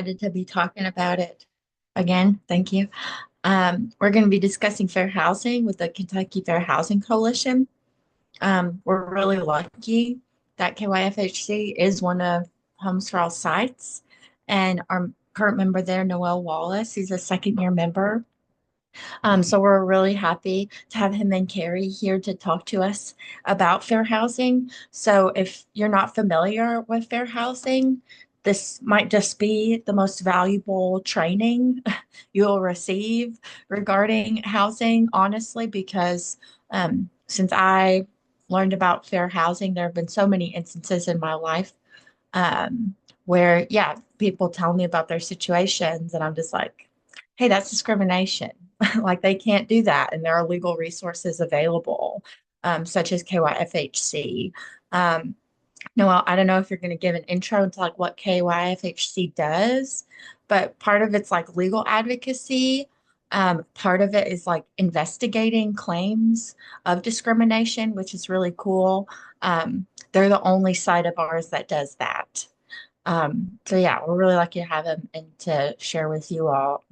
excited to be talking about it again. Thank you. We're going to be discussing fair housing with the Kentucky Fair Housing Coalition. We're really lucky that KYFHC is one of Homes for All sites, and our current member there, Noel Wallace, he's a second year member. So we're really happy to have him and Carrie here to talk to us about fair housing. So if you're not familiar with fair housing, this might just be the most valuable training you'll receive regarding housing, honestly, because since I learned about fair housing, there have been so many instances in my life where, yeah, people tell me about their situations, and I'm just like, hey, that's discrimination. Like they can't do that. And there are legal resources available, such as KYFHC. Um, Noel, I don't know if you're going to give an intro into like what KYFHC does, but part of it's like legal advocacy. Part of it is like investigating claims of discrimination, which is really cool. They're the only side of ours that does that. So yeah, we're really lucky to have him and to share with you all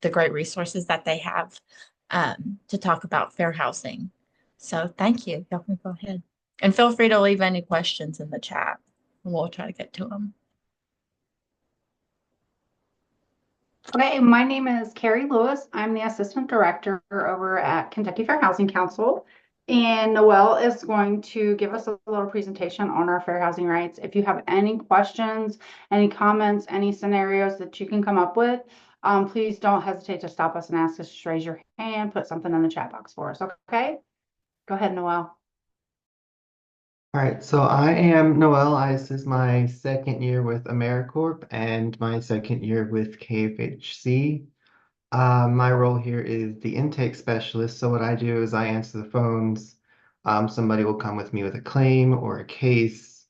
the great resources that they have to talk about fair housing. So thank you. Y'all can go ahead. And feel free to leave any questions in the chat and we'll try to get to them. Okay, my name is Carrie Lewis. I'm the Assistant Director over at Kentucky Fair Housing Council. And Noel is going to give us a little presentation on our fair housing rights. If you have any questions, any comments, any scenarios that you can come up with, please don't hesitate to stop us and ask us. Just raise your hand, put something in the chat box for us, okay? Go ahead, Noel. All right, so I am Noel. This is my second year with AmeriCorp and my second year with KFHC. My role here is the intake specialist. So what I do is I answer the phones. Somebody will come with me with a claim or a case.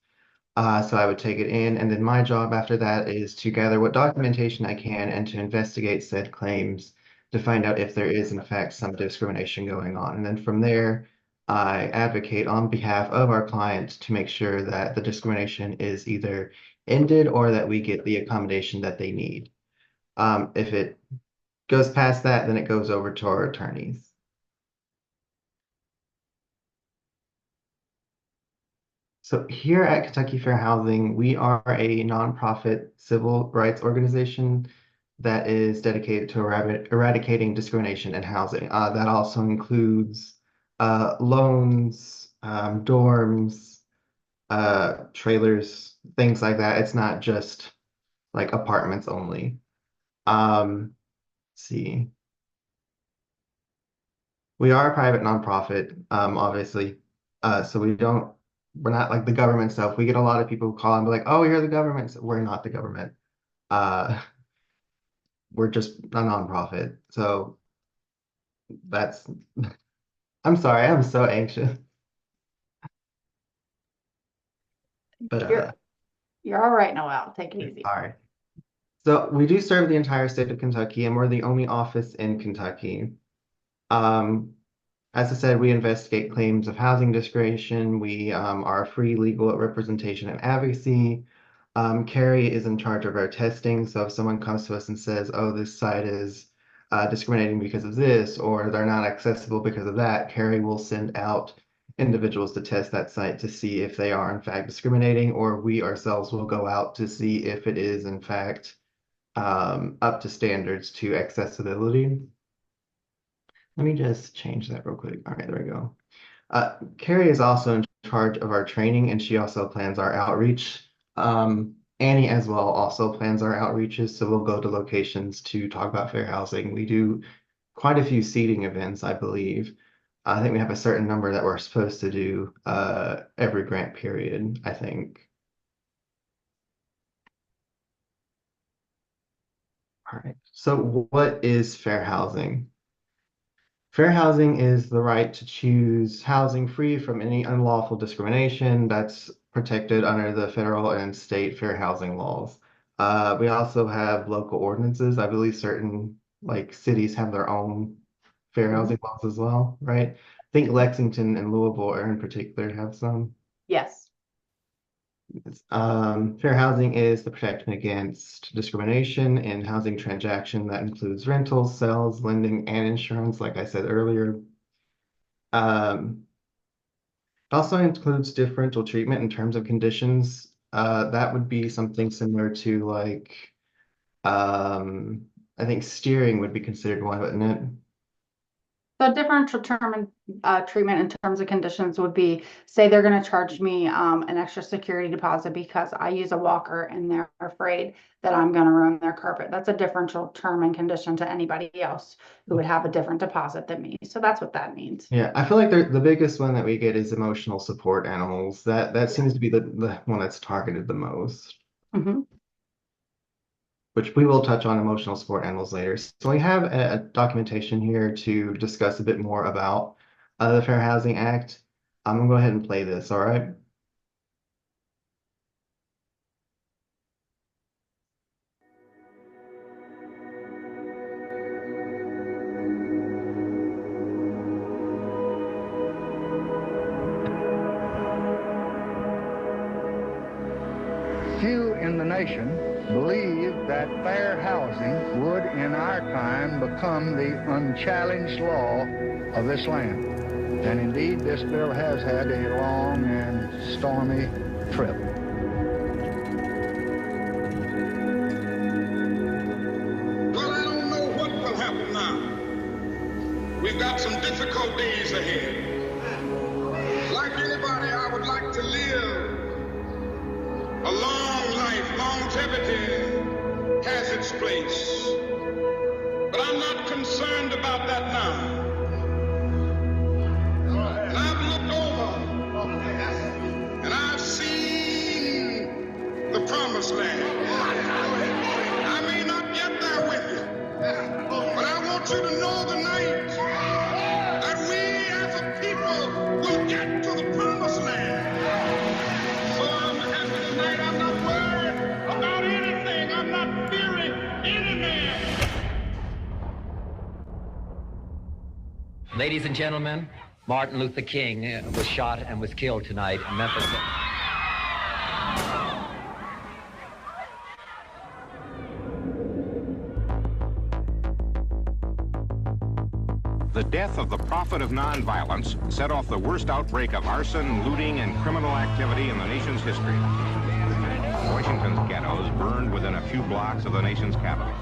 So I would take it in, and then my job after that is to gather what documentation I can and to investigate said claims to find out if there is in fact some discrimination going on. And then from there, I advocate on behalf of our client to make sure that the discrimination is either ended or that we get the accommodation that they need. If it goes past that, then it goes over to our attorneys. So here at Kentucky Fair Housing, we are a nonprofit civil rights organization that is dedicated to eradicating discrimination in housing. That also includes loans, dorms, trailers, things like that. It's not just like apartments only. Let's see. We are a private nonprofit, obviously. So we're not like the government stuff. We get a lot of people who call and be like, oh, you're the government. So we're not the government. Uh, we're just a nonprofit. So that's, I'm sorry, I'm so anxious. But You're you're all right, Noel. Take it easy. all right. So we do serve the entire state of Kentucky, and we're the only office in Kentucky. Um, as I said, we investigate claims of housing discrimination. We are free legal representation and advocacy. Carrie is in charge of our testing. So if someone comes to us and says, oh, this site is discriminating because of this, or they're not accessible because of that, Carrie will send out individuals to test that site to see if they are in fact discriminating, or we ourselves will go out to see if it is in fact up to standards to accessibility. Let me just change that real quick. All right, there we go. Carrie is also in charge of our training, and she also plans our outreach. Annie as well also plans our outreaches, so we'll go to locations to talk about fair housing. We do quite a few seating events, I believe. I think we have a certain number that we're supposed to do every grant period, I think. All right, so what is fair housing? Fair housing is the right to choose housing free from any unlawful discrimination that's protected under the federal and state fair housing laws. We also have local ordinances. I believe certain like cities have their own fair Mhm. housing laws as well, right? I think Lexington and Louisville are in particular have some. Yes. Fair housing is the protection against discrimination in housing transaction that includes rentals, sales, lending, and insurance, like I said earlier. Um, it also includes differential treatment in terms of conditions. That would be something similar to like, I think steering would be considered one, wouldn't it? So differential treatment in terms of conditions would be, say they're going to charge me an extra security deposit because I use a walker and they're afraid that I'm going to ruin their carpet. That's a differential term and condition to anybody else who would have a different deposit than me. So that's what that means. Yeah, I feel like the biggest one that we get is emotional support animals. That seems to be the one that's targeted the most, Mm-hmm. which we will touch on emotional support animals later. So we have a documentation here to discuss a bit more about the Fair Housing Act. I'm gonna go ahead and play this, all right? Few in the nation believe that fair housing would in our time become the unchallenged law of this land. And indeed, this bill has had a long and stormy trip. Well, I don't know what will happen now. We've got some difficult days ahead. Like anybody, I would like to live a long life. Longevity has its place. But I'm not concerned about that now. And I've looked over and I've seen the promised land. I may not get there with you, but I want you to know tonight that we as a people will get to the promised land. So I'm happy tonight. I'm not worried about anything. I'm not fearing any man. Ladies and gentlemen, Martin Luther King was shot and was killed tonight in Memphis. The death of the prophet of nonviolence set off the worst outbreak of arson, looting, and criminal activity in the nation's history. Washington's ghettos burned within a few blocks of the nation's capital.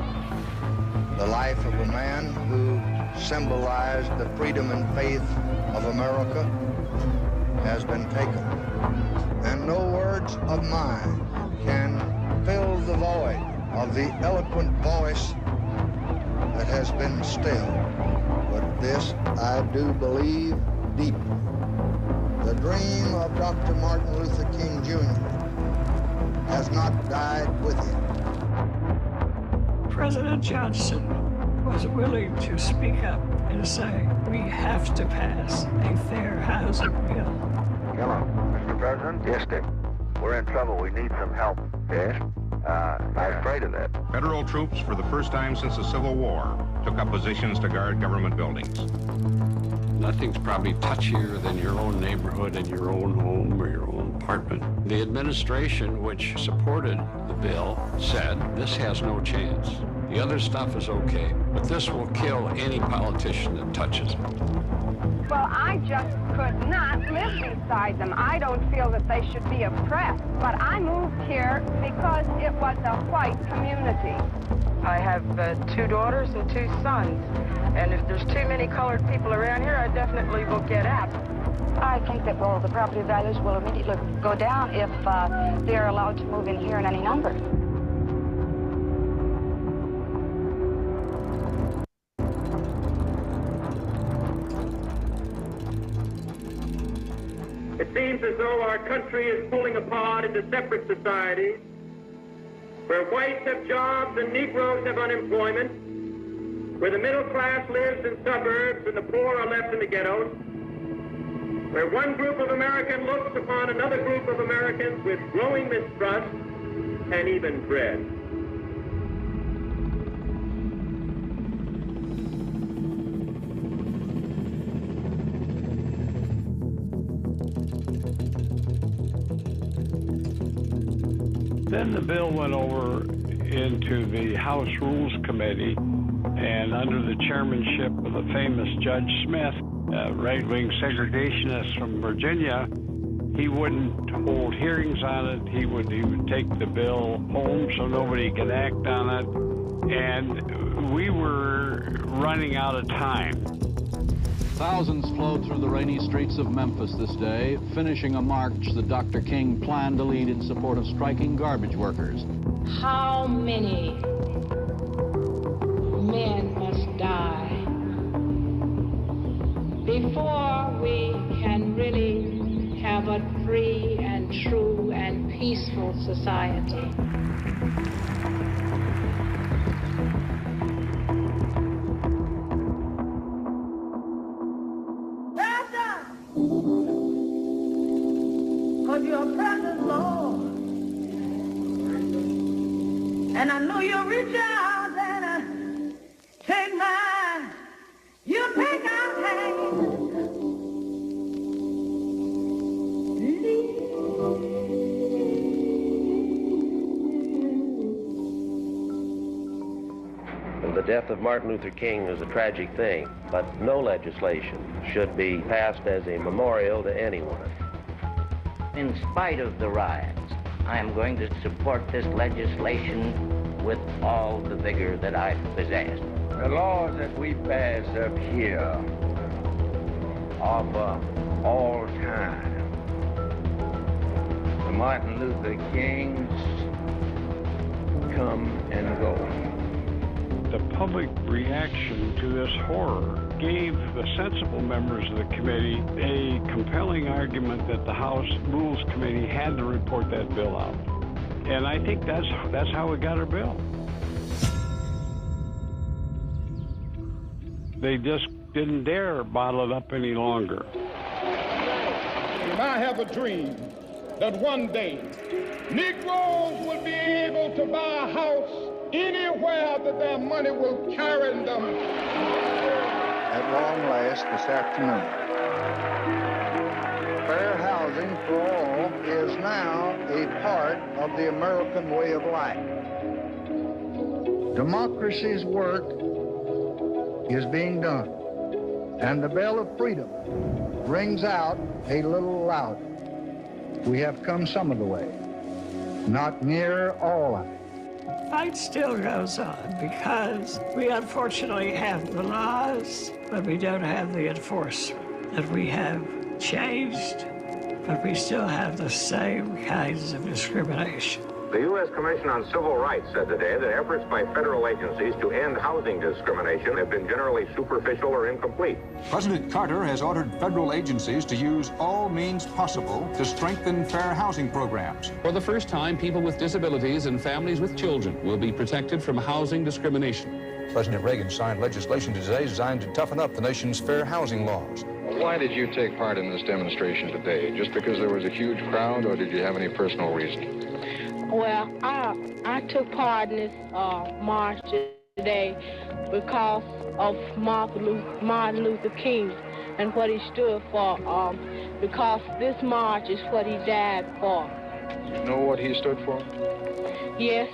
The life of a man who symbolized the freedom and faith of America has been taken. And no words of mine can fill the void of the eloquent voice that has been stilled. But this I do believe deeply. The dream of Dr. Martin Luther King Jr. has not died with him. President Johnson was willing to speak up and say, we have to pass a fair housing bill. Hello, Mr. President? Yes, Dick. We're in trouble. We need some help. Yes? I'm afraid of that. Federal troops, for the first time since the Civil War, took up positions to guard government buildings. Nothing's probably touchier than your own neighborhood and your own home or your own apartment. The administration, which supported the bill, said this has no chance. The other stuff is okay, but this will kill any politician that touches it. Well, I just could not live beside them. I don't feel that they should be oppressed. But I moved here because it was a white community. I have 2 daughters and 2 sons. And if there's too many colored people around here, I definitely will get out. I think that, well, the property values will immediately go down if they're allowed to move in here in any number. It seems as though our country is pulling apart into separate societies, where whites have jobs and Negroes have unemployment, where the middle class lives in suburbs and the poor are left in the ghettos, where one group of Americans looks upon another group of Americans with growing mistrust and even dread. Then the bill went over into the House Rules Committee, and under the chairmanship of the famous Judge Smith, a right-wing segregationist from Virginia, he wouldn't hold hearings on it. He would take the bill home so nobody could act on it. And we were running out of time. Thousands flowed through the rainy streets of Memphis this day, finishing a march that Dr. King planned to lead in support of striking garbage workers. How many men must die before we can really have a free and true and peaceful society? For your presence, Lord. And I know you'll reach out and take mine. You take our hand. The death of Martin Luther King is a tragic thing, but no legislation should be passed as a memorial to anyone. In spite of the riots, I am going to support this legislation with all the vigor that I possess. The laws that we pass up here are for all time. The Martin Luther Kings come and go. The public reaction to this horror gave the sensible members of the committee a compelling argument that the House Rules Committee had to report that bill out. And I think that's how we got our bill. They just didn't dare bottle it up any longer. And I have a dream that one day Negroes will be able to buy a house anywhere that their money will carry them. At long last this afternoon, fair housing for all is now a part of the American way of life. Democracy's work is being done, and the bell of freedom rings out a little louder. We have come some of the way, not near all of it. Fight still goes on because we unfortunately have the laws, but we don't have the enforcement. That we have changed, but we still have the same kinds of discrimination. The U.S. Commission on Civil Rights said today that efforts by federal agencies to end housing discrimination have been generally superficial or incomplete. President Carter has ordered federal agencies to use all means possible to strengthen fair housing programs. For the first time, people with disabilities and families with children will be protected from housing discrimination. President Reagan signed legislation today designed to toughen up the nation's fair housing laws. Why did you take part in this demonstration today? Just because there was a huge crowd, or did you have any personal reason? Well, I took part in this march today because of Martin Luther King and what he stood for, because this march is what he died for. You know what he stood for? Yes.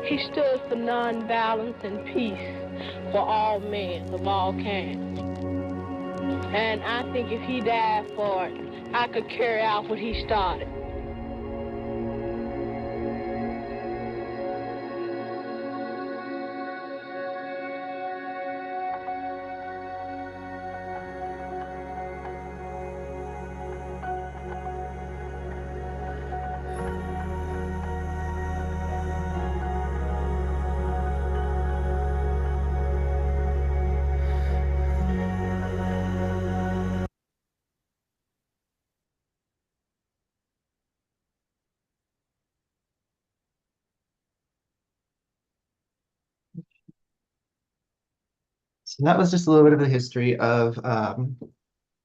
He stood for nonviolence and peace for all men of all kinds. And I think if he died for it, I could carry out what he started. So that was just a little bit of the history of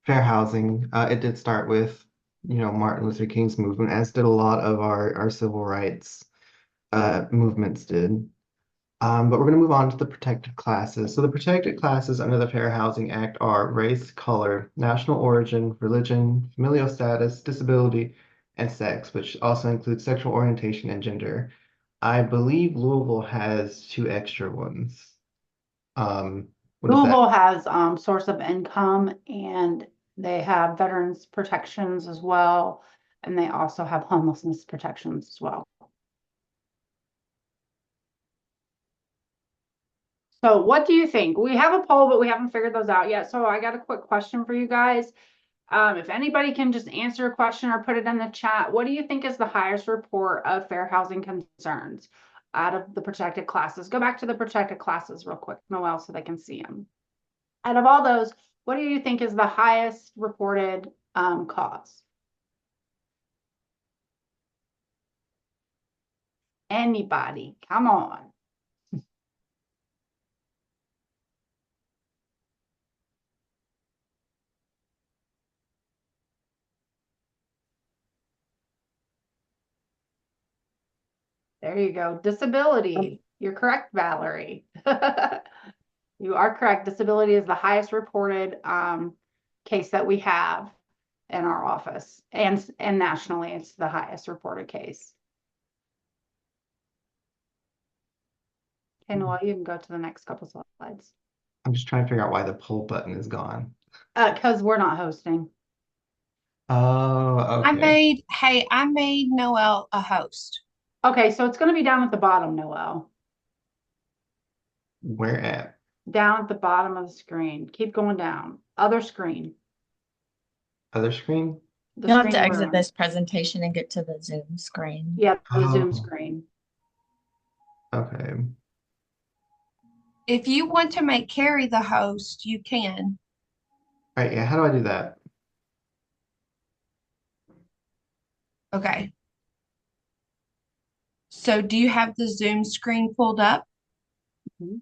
fair housing. It did start with, Martin Luther King's movement, as did a lot of our civil rights movements did. But we're going to move on to the protected classes. So the protected classes under the Fair Housing Act are race, color, national origin, religion, familial status, disability, and sex, which also includes sexual orientation and gender. I believe Louisville has two extra ones. What is that? Louisville has source of income, and they have veterans protections as well, and they also have homelessness protections as well. So what do you think? We have a poll, but we haven't figured those out yet. So I got a quick question for you guys. If anybody can just answer a question or put it in the chat, what do you think is the highest report of fair housing concerns out of the protected classes? Go back to the protected classes real quick, Noel, so they can see them. Out of all those, what do you think is the highest reported cause? Anybody, come on. There you go. Disability. You're correct, Valerie. You are correct. Disability is the highest reported case that we have in our office, and nationally, it's the highest reported case. Okay, Noel, you can go to the next couple slides. I'm just trying to figure out why the poll button is gone. Because we're not hosting. Oh, okay. I made Noel a host. Okay, so it's going to be down at the bottom, Noel. Where at? Down at the bottom of the screen. Keep going down. Other screen. Other screen? You'll have to exit this presentation and get to the Zoom screen. Yeah, the Zoom screen. Okay. If you want to make Carrie the host, you can. All right, yeah, how do I do that? Okay. So do you have the Zoom screen pulled up? Mm-hmm.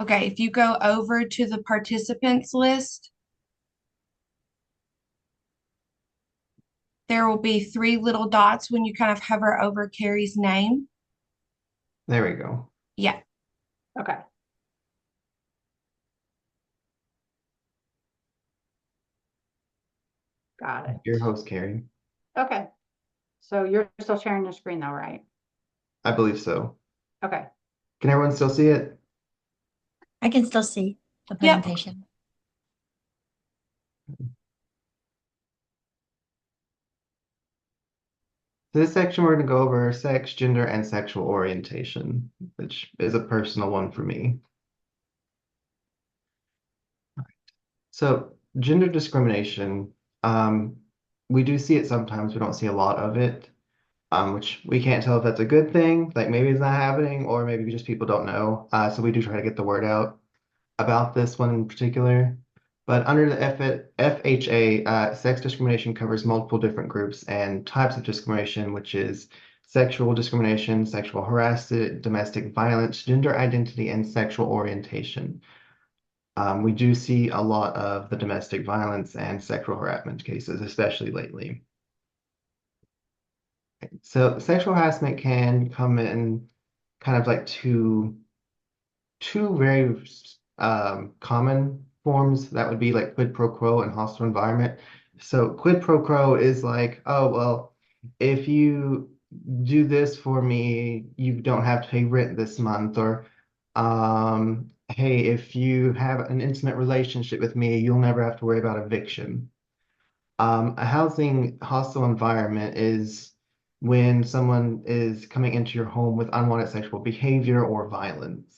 Okay, if you go over to the participants list, there will be 3 little dots when you kind of hover over Carrie's name. There we go. Yeah. Okay. Got it. Your host, Carrie. Okay. So you're still sharing your screen though, right? I believe so. Okay. Can everyone still see it? I can still see the presentation. So this section, we're going to go over sex, gender, and sexual orientation, which is a personal one for me. So gender discrimination, we do see it sometimes. We don't see a lot of it, which we can't tell if that's a good thing, like maybe it's not happening, or maybe just people don't know. So we do try to get the word out about this one in particular. But under the FHA, sex discrimination covers multiple different groups and types of discrimination, which is sexual discrimination, sexual harassment, domestic violence, gender identity, and sexual orientation. We do see a lot of the domestic violence and sexual harassment cases, especially lately. So sexual harassment can come in kind of like two very common forms. That would be like quid pro quo and hostile environment. So quid pro quo is like, oh, well, if you do this for me, you don't have to pay rent this month, or hey, if you have an intimate relationship with me, you'll never have to worry about eviction. A housing hostile environment is when someone is coming into your home with unwanted sexual behavior or violence.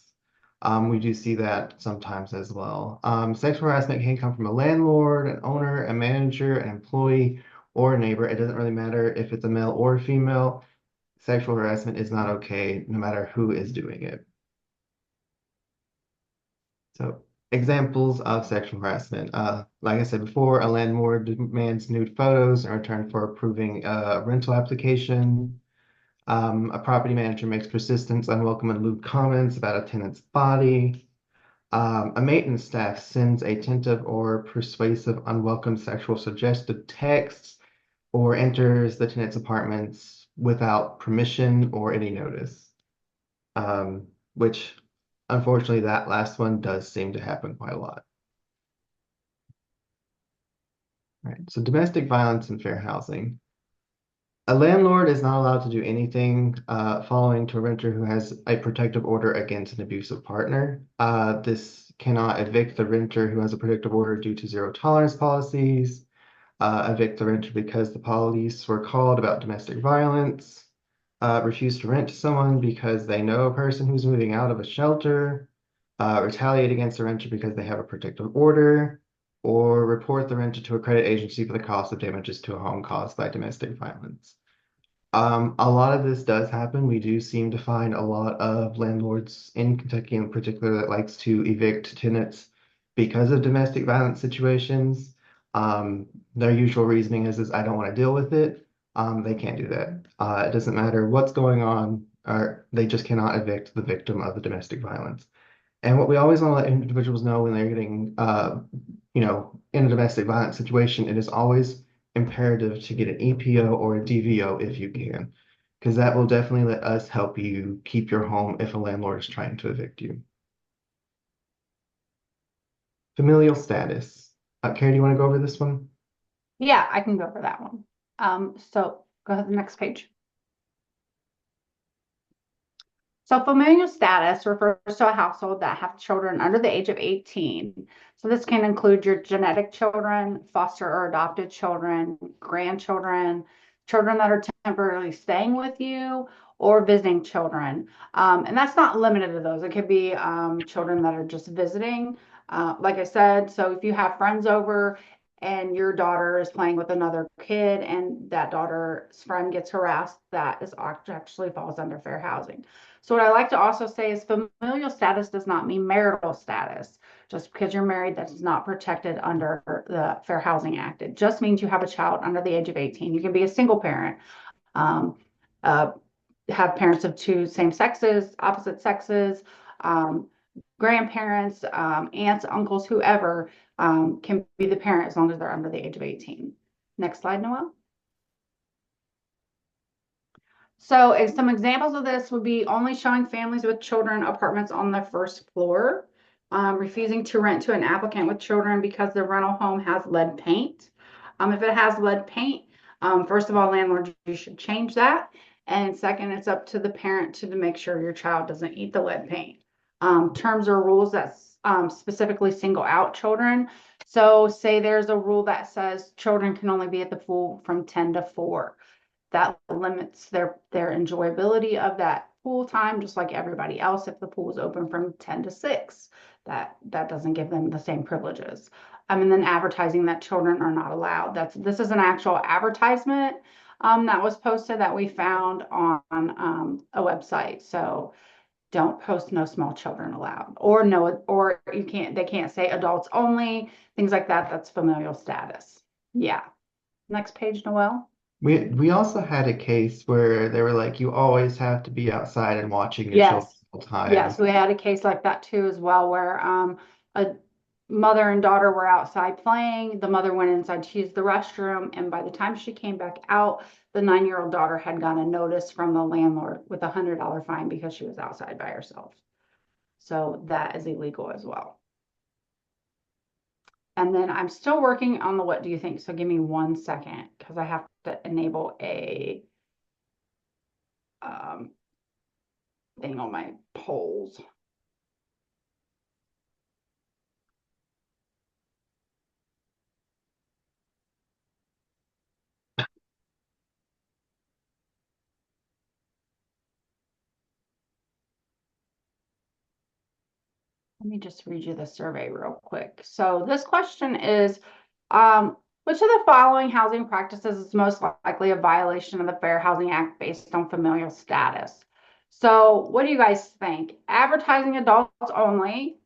We do see that sometimes as well. Sexual harassment can come from a landlord, an owner, a manager, an employee, or a neighbor. It doesn't really matter if it's a male or a female. Sexual harassment is not okay, no matter who is doing it. So examples of sexual harassment. Like I said before, a landlord demands nude photos in return for approving a rental application. A property manager makes persistent, unwelcome, and lewd comments about a tenant's body. A maintenance staff sends a tentative or persuasive, unwelcome, sexual suggestive texts or enters the tenant's apartments without permission or any notice, which unfortunately that last one does seem to happen quite a lot. Right. So domestic violence and fair housing. A landlord is not allowed to do anything following to a renter who has a protective order against an abusive partner. This cannot evict the renter who has a protective order due to zero tolerance policies, evict the renter because the police were called about domestic violence, refuse to rent to someone because they know a person who's moving out of a shelter, retaliate against the renter because they have a protective order, or report the renter to a credit agency for the cost of damages to a home caused by domestic violence. A lot of this does happen. We do seem to find a lot of landlords in Kentucky in particular that likes to evict tenants because of domestic violence situations. Their usual reasoning is I don't want to deal with it. They can't do that. It doesn't matter what's going on, or they just cannot evict the victim of the domestic violence. And what we always want to let individuals know when they're getting, in a domestic violence situation, it is always imperative to get an EPO or a DVO if you can, because that will definitely let us help you keep your home if a landlord is trying to evict you. Familial status. Carrie, do you want to go over this one? Yeah, I can go for that one. So go ahead to the next page. So familial status refers to a household that have children under the age of 18. So this can include your genetic children, foster or adopted children, grandchildren, children that are temporarily staying with you, or visiting children. And that's not limited to those. It could be children that are just visiting. Like I said, so if you have friends over and your daughter is playing with another kid and that daughter's friend gets harassed, that is actually falls under fair housing. So what I like to also say is familial status does not mean marital status. Just because you're married, that is not protected under the Fair Housing Act. It just means you have a child under the age of 18. You can be a single parent, have parents of two same sexes, opposite sexes, grandparents, aunts, uncles, whoever can be the parent as long as they're under the age of 18. Next slide, Noel. So some examples of this would be only showing families with children apartments on the first floor, refusing to rent to an applicant with children because the rental home has lead paint. If it has lead paint, first of all, landlord, you should change that. And second, it's up to the parent to make sure your child doesn't eat the lead paint. Terms or rules that specifically single out children. So say there's a rule that says children can only be at the pool from 10 to 4. That limits their enjoyability of that pool time, just like everybody else. If the pool is open from 10 to 6, that doesn't give them the same privileges. And then advertising that children are not allowed. This is an actual advertisement that was posted that we found on a website. So don't post no small children allowed, or they can't say adults only, things like that. That's familial status. Yeah. Next page, Noel. We also had a case where they were like, you always have to be outside and watching your children all the time. Yes, we had a case like that too as well, where a mother and daughter were outside playing. The mother went inside to use the restroom, and by the time she came back out, the 9-year-old daughter had gotten a notice from the landlord with a $100 fine because she was outside by herself. So that is illegal as well. And then I'm still working on the what do you think? So give me 1 second because I have to enable a thing on my polls. Let me just read you the survey real quick. So this question is, which of the following housing practices is most likely a violation of the Fair Housing Act based on familial status? So what do you guys think? Advertising adults only,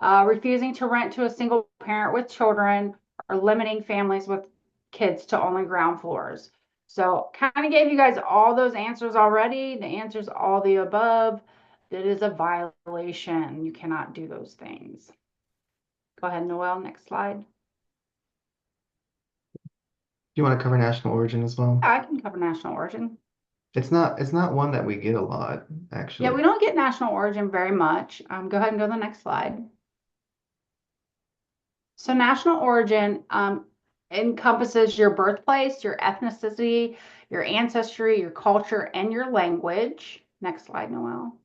refusing to rent to a single parent with children, or limiting families with kids to only ground floors? So kind of gave you guys all those answers already. The answers all the above. It is a violation. You cannot do those things. Go ahead, Noel. Next slide. Do you want to cover national origin as well? I can cover national origin. It's not one that we get a lot, actually. Yeah, we don't get national origin very much. Go ahead and go to the next slide. So national origin, encompasses your birthplace, your ethnicity, your ancestry, your culture, and your language. Next slide, Noel.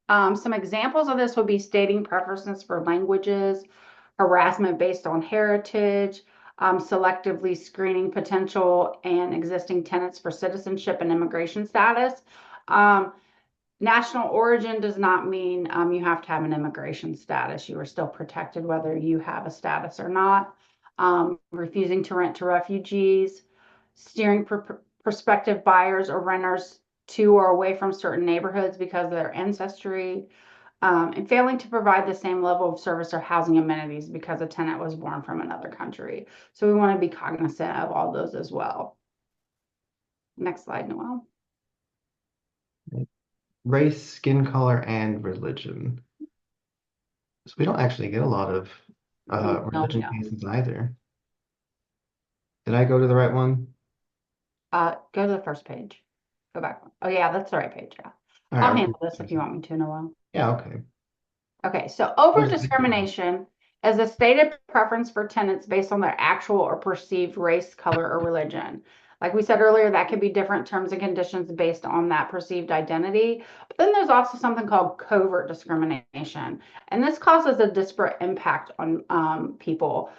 Some examples of this would be stating preferences for languages, harassment based on heritage, selectively screening potential and existing tenants for citizenship and immigration status. National origin does not mean you have to have an immigration status. You are still protected whether you have a status or not. Refusing to rent to refugees, steering prospective buyers or renters to or away from certain neighborhoods because of their ancestry, and failing to provide the same level of service or housing amenities because a tenant was born from another country. So we want to be cognizant of all those as well. Next slide, Noel. Race, skin color, and religion. So we don't actually get a lot of religion cases either. Did I go to the right one? Go to the first page. Go back. Oh yeah, that's the right page. Yeah. All right, I'll handle this if you want me to, Noel. Yeah, okay. Okay, so over discrimination is a stated preference for tenants based on their actual or perceived race, color, or religion. Like we said earlier, that could be different terms and conditions based on that perceived identity. But then there's also something called covert discrimination. And this causes a disparate impact on people.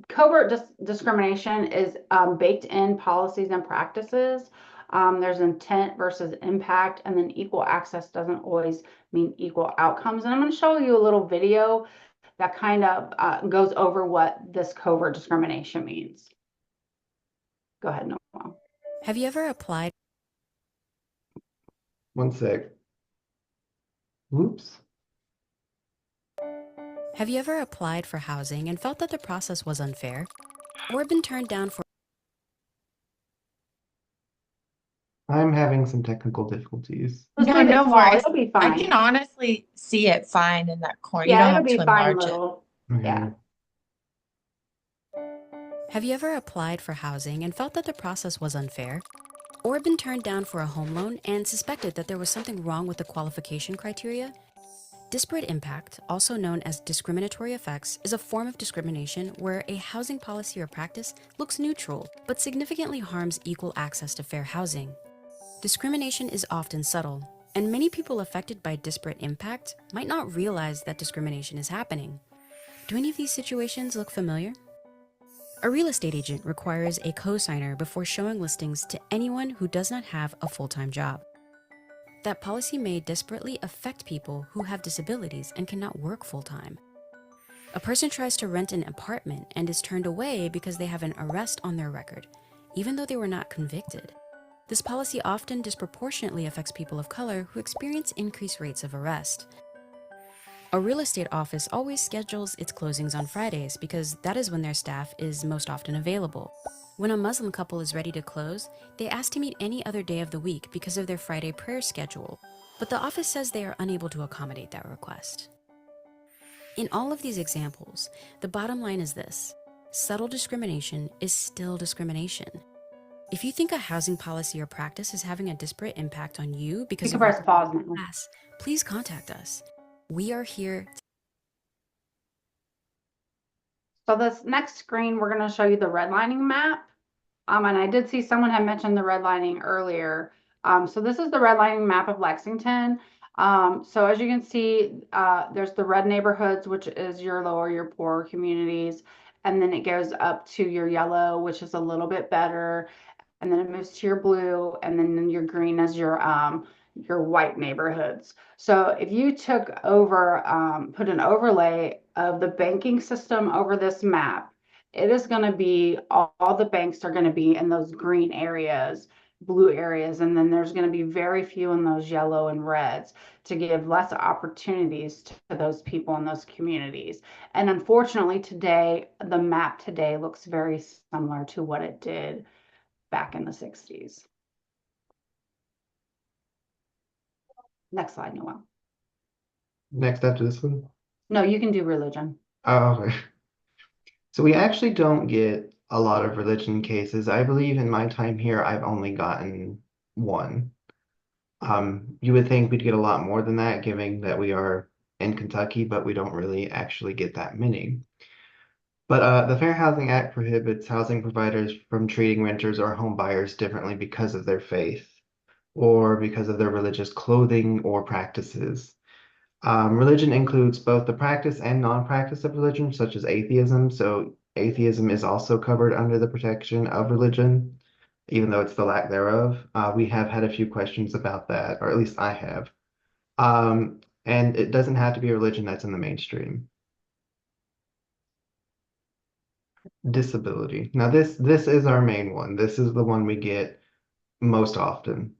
Covert discrimination is baked in policies and practices. There's intent versus impact, and then equal access doesn't always mean equal outcomes. And I'm going to show you a little video that kind of goes over what this covert discrimination means. Go ahead, Noel. Have you ever applied? One sec. Whoops. Have you ever applied for housing and felt that the process was unfair? Or been turned down for? I'm having some technical difficulties. No, no worries. It'll be I fine. can honestly see it fine in that corner. Yeah, You don't it'll have be to fine, enlarge it. little. Yeah. Have you ever applied for housing and felt that the process was unfair? Or been turned down for a home loan and suspected that there was something wrong with the qualification criteria? Disparate impact, also known as discriminatory effects, is a form of discrimination where a housing policy or practice looks neutral but significantly harms equal access to fair housing. Discrimination is often subtle, and many people affected by disparate impact might not realize that discrimination is happening. Do any of these situations look familiar? A real estate agent requires a co-signer before showing listings to anyone who does not have a full-time job. That policy may disparately affect people who have disabilities and cannot work full-time. A person tries to rent an apartment and is turned away because they have an arrest on their record, even though they were not convicted. This policy often disproportionately affects people of color who experience increased rates of arrest. A real estate office always schedules its closings on Fridays because that is when their staff is most often available. When a Muslim couple is ready to close, they ask to meet any other day of the week because of their Friday prayer schedule, but the office says they are unable to accommodate that request. In all of these examples, the bottom line is this: subtle discrimination is still discrimination. If you think a housing policy or practice is having a disparate impact on you because of your class, please contact us. We are here. So this next screen, we're going to show you the redlining map. And I did see someone had mentioned the redlining earlier. So this is the redlining map of Lexington. So as you can see, there's the red neighborhoods, which is your lower, your poorer communities. And then it goes up to your yellow, which is a little bit better. And then it moves to your blue, and then your green is your white neighborhoods. So if you took over, put an overlay of the banking system over this map, it is going to be all the banks are going to be in those green areas, blue areas, and then there's going to be very few in those yellow and reds to give less opportunities to those people in those communities. And unfortunately today, the map today looks very similar to what it did back in the 60s. Next slide, Noel. Next after this one? No, you can do religion. Oh, okay. So we actually don't get a lot of religion cases. I believe in my time here, I've only gotten one. You would think we'd get a lot more than that, given that we are in Kentucky, but we don't really actually get that many. But the Fair Housing Act prohibits housing providers from treating renters or home buyers differently because of their faith or because of their religious clothing or practices. Religion includes both the practice and non-practice of religion, such as atheism. So atheism is also covered under the protection of religion, even though it's the lack thereof. We have had a few questions about that, or at least I have. And it doesn't have to be a religion that's in the mainstream. Disability. Now this is our main one. This is the one we get most often.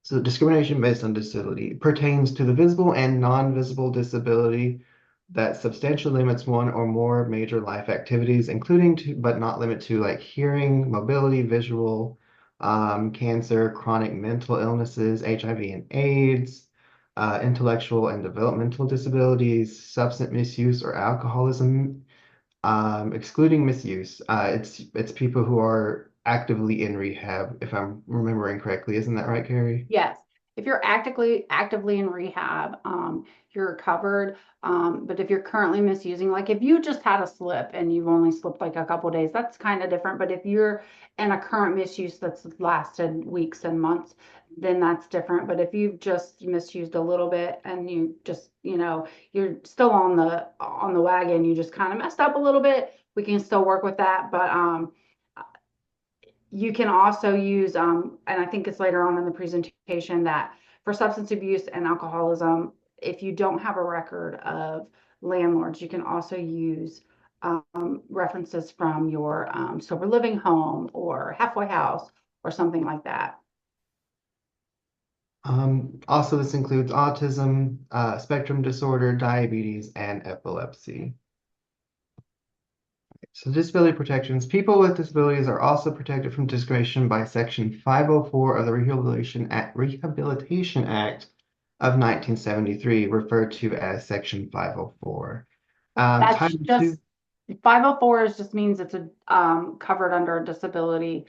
So discrimination based on disability pertains to the visible and non-visible disability that substantially limits one or more major life activities, including but not limit to like hearing, mobility, visual, cancer, chronic mental illnesses, HIV and AIDS, intellectual and developmental disabilities, substance misuse or alcoholism, excluding misuse. It's people who are actively in rehab, if I'm remembering correctly. Isn't that right, Carrie? Yes. If you're actively in rehab, you're covered. But if you're currently misusing, like if you just had a slip and you've only slipped like a couple days, that's kind of different. But if you're in a current misuse that's lasted weeks and months, then that's different. But if you've just misused a little bit and you just, you're still on the wagon, you just kind of messed up a little bit, we can still work with that. But you can also use, and I think it's later on in the presentation, that for substance abuse and alcoholism, if you don't have a record of landlords, you can also use references from your sober living home or halfway house or something like that. Also, this includes autism, spectrum disorder, diabetes, and epilepsy. So disability protections. People with disabilities are also protected from discrimination by Section 504 of the Rehabilitation Act of 1973, referred to as Section 504. That's Title just 2, 504 is just means it's a covered under a disability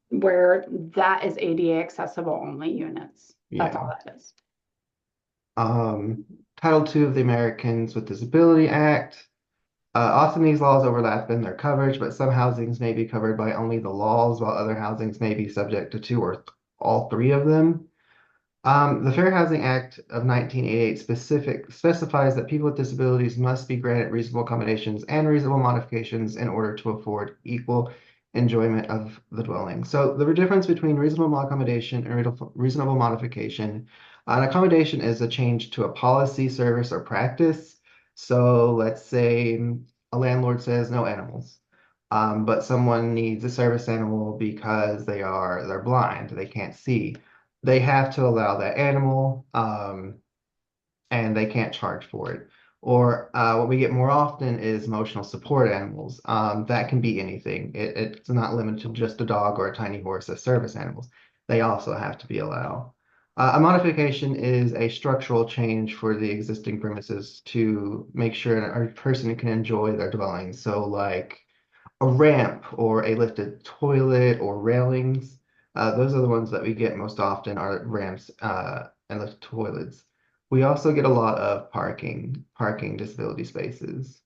where that is ADA accessible only units. That's all that is. Title 2 of the Americans with Disability Act. Often these laws overlap in their coverage, but some housings may be covered by only the laws, while other housings may be subject to two or all three of them. The Fair Housing Act of 1988 specifies that people with disabilities must be granted reasonable accommodations and reasonable modifications in order to afford equal enjoyment of the dwelling. So the difference between reasonable accommodation and reasonable modification, an accommodation is a change to a policy, service, or practice. So let's say a landlord says no animals, but someone needs a service animal because they're blind, they can't see. They have to allow that animal, and they can't charge for it. Or what we get more often is emotional support animals. That can be anything. It's not limited to just a dog or a tiny horse as service animals. They also have to be allowed. A modification is a structural change for the existing premises to make sure a person can enjoy their dwelling. So like a ramp or a lifted toilet or railings. Those are the ones that we get most often are ramps and lifted toilets. We also get a lot of parking disability spaces.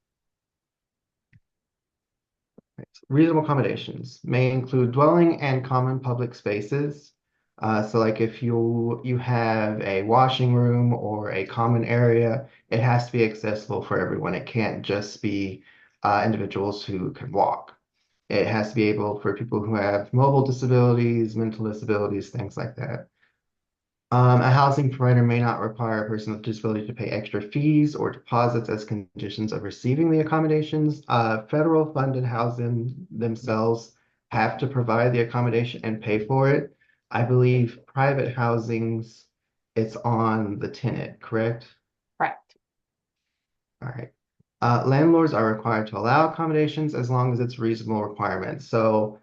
Reasonable accommodations may include dwelling and common public spaces. So like if you have a washing room or a common area, it has to be accessible for everyone. It can't just be individuals who can walk. It has to be able for people who have mobile disabilities, mental disabilities, things like that. A housing provider may not require a person with disability to pay extra fees or deposits as conditions of receiving the accommodations. Federal funded housing themselves have to provide the accommodation and pay for it. I believe private housings, it's on the tenant, correct? Correct. All right. Landlords are required to allow accommodations as long as it's reasonable requirements. So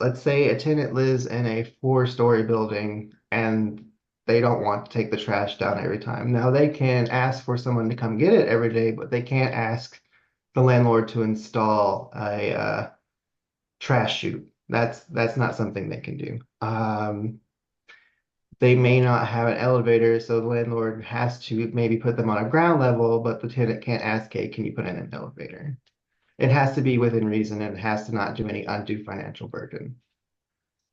let's say a tenant lives in a 4-story building and they don't want to take the trash down every time. Now they can ask for someone to come get it every day, but they can't ask the landlord to install a trash chute. That's not something they can do. they may not have an elevator, so the landlord has to maybe put them on a ground level, but the tenant can't ask, hey, can you put in an elevator? It has to be within reason and it has to not do any undue financial burden.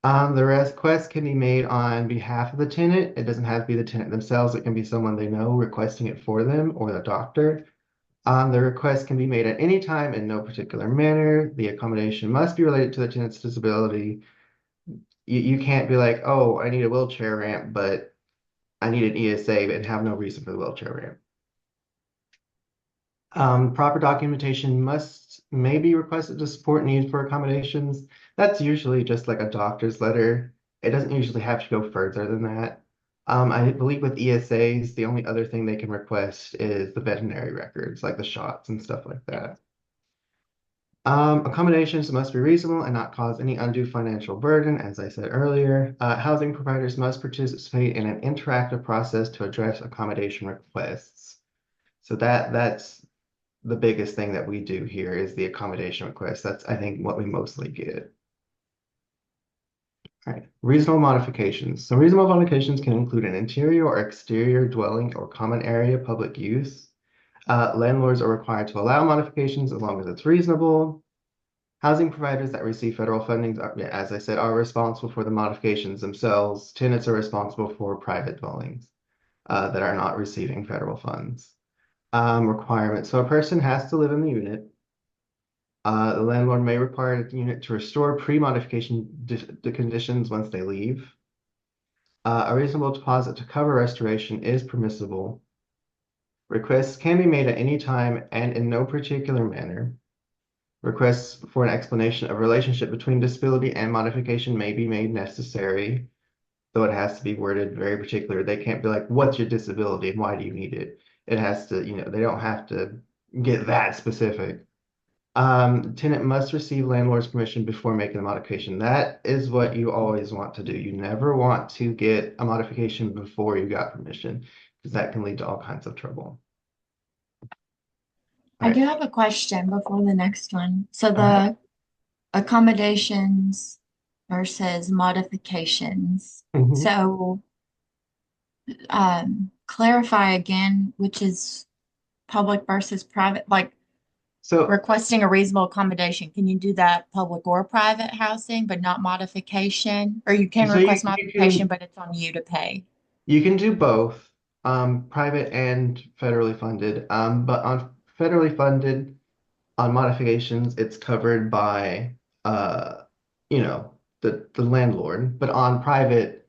The request can be made on behalf of the tenant. It doesn't have to be the tenant themselves. It can be someone they know requesting it for them or the doctor. The request can be made at any time in no particular manner. The accommodation must be related to the tenant's disability. You can't be like, oh, I need a wheelchair ramp, but I need an ESA and have no reason for the wheelchair ramp. Proper documentation may be requested to support needs for accommodations. That's usually just like a doctor's letter. It doesn't usually have to go further than that. I believe with ESAs, the only other thing they can request is the veterinary records, like the shots and stuff like that. Accommodations must be reasonable and not cause any undue financial burden, as I said earlier. Housing providers must participate in an interactive process to address accommodation requests. So that's the biggest thing that we do here is the accommodation request. That's, I think, what we mostly get. All right, reasonable modifications. So reasonable modifications can include an interior or exterior dwelling or common area public use. Landlords are required to allow modifications as long as it's reasonable. Housing providers that receive federal funding, as I said, are responsible for the modifications themselves. Tenants are responsible for private dwellings that are not receiving federal funds. Requirements. So a person has to live in the unit. The landlord may require the unit to restore pre-modification the conditions once they leave. A reasonable deposit to cover restoration is permissible. Requests can be made at any time and in no particular manner. Requests for an explanation of relationship between disability and modification may be made necessary, though it has to be worded very particular. They can't be like, what's your disability and why do you need it? It has to, they don't have to get that specific. Tenant must receive landlord's permission before making the modification. That is what you always want to do. You never want to get a modification before you got permission, because that can lead to all kinds of trouble. I do have a question before the next one. So the accommodations versus modifications. So clarify again, which is public versus private, like so requesting a reasonable accommodation. Can you do that public or private housing, but not modification? Or you can So request you modification, can- but it's on you to pay. You can do both, private and federally funded. But on federally funded, on modifications, it's covered by, the landlord. But on private,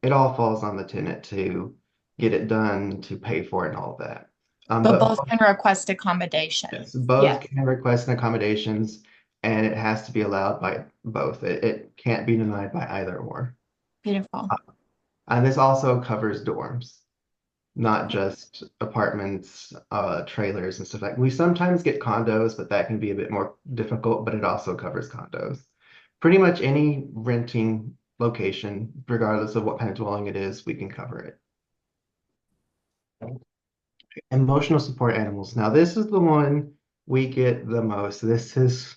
it all falls on the tenant to get it done, to pay for it, and all of that. But both can request accommodations. Yes, both can request an accommodations, and it has to be allowed by both. It can't be denied by either or. Beautiful. And this also covers dorms, not just apartments, trailers and stuff like. We sometimes get condos, but that can be a bit more difficult, but it also covers condos. Pretty much any renting location, regardless of what kind of dwelling it is, we can cover it. Emotional support animals. Now, this is the one we get the most. This is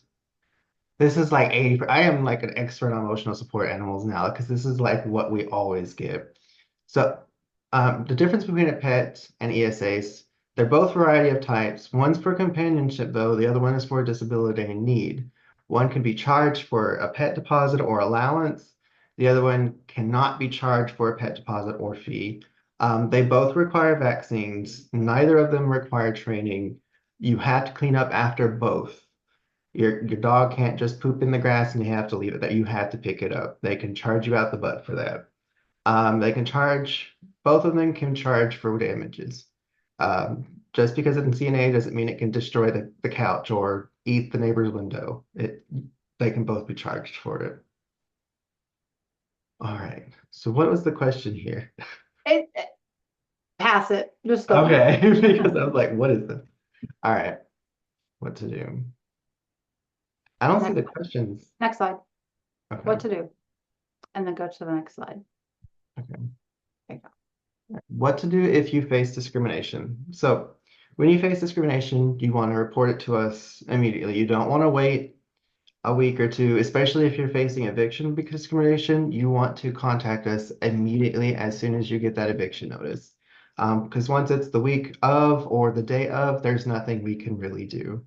like 80. I am like an expert on emotional support animals now because this is like what we always get. So the difference between a pet and ESAs, they're both variety of types. One's for companionship, though. The other one is for disability and need. One can be charged for a pet deposit or allowance. The other one cannot be charged for a pet deposit or fee. They both require vaccines. Neither of them require training. You have to clean up after both. Your dog can't just poop in the grass and you have to leave it there. You have to pick it up. They can charge you out the butt for that. Both of them can charge for damages. Just because it's in CNA doesn't mean it can destroy the couch or eat the neighbor's window. They can both be charged for it. All right. So what was the question here? Pass it. Just go. Okay, because I was like, what is this? All right. What to do? I don't see the questions. Next slide. Okay. What to do? And then go to the next slide. Okay. There you go. What to do if you face discrimination. So when you face discrimination, you want to report it to us immediately. You don't want to wait a week or two, especially if you're facing eviction discrimination, you want to contact us immediately as soon as you get that eviction notice. Because once it's the week of or the day of, there's nothing we can really do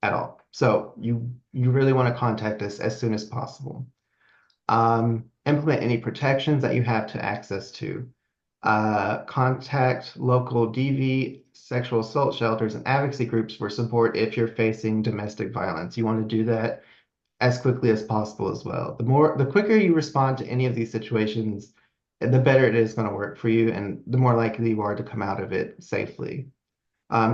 at all. So you really want to contact us as soon as possible. Implement any protections that you have to access to. Contact local DV, sexual assault shelters, and advocacy groups for support if you're facing domestic violence. You want to do that as quickly as possible as well. The quicker you respond to any of these situations, the better it is going to work for you, and the more likely you are to come out of it safely.